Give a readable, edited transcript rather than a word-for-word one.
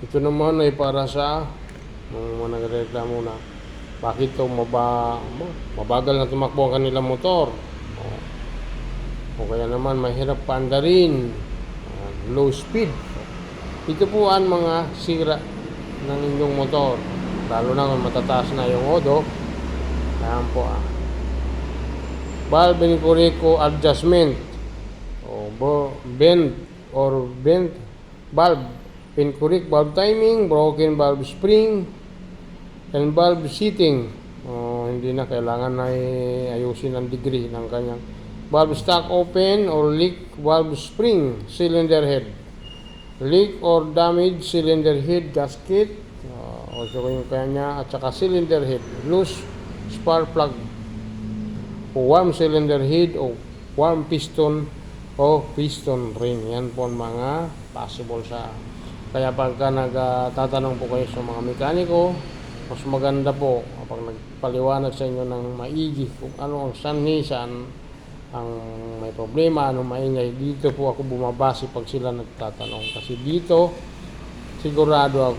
Ito naman ay para sa mga nagreklamo na bakit to mabagal na tumakbo ang kanilang motor. O kaya naman mahirap paandarin, low speed. Ito po ang mga sira ng inyong motor. Lalo na kung matataas na yung odo. Ayan po valve incorrect adjustment. Bend valve incorrect valve timing, broken valve spring, and valve seating. Hindi na kailangan na ayusin ang degree ng kanyang valve stock open or leak valve spring cylinder head, leak or damaged cylinder head gasket, o so yung kanya, at saka cylinder head, loose spark plug, warm cylinder head o warm piston o piston ring. Yan po ang mga possible sa. Kaya pagka nagtatanong po kayo sa mga mekaniko, mas maganda po kapag nagpaliwanag sa inyo ng maigi kung ano ang sanhi, saan ang may problema, ano maingay. Dito po ako bumabase pag sila nagtatanong, kasi dito sigurado ako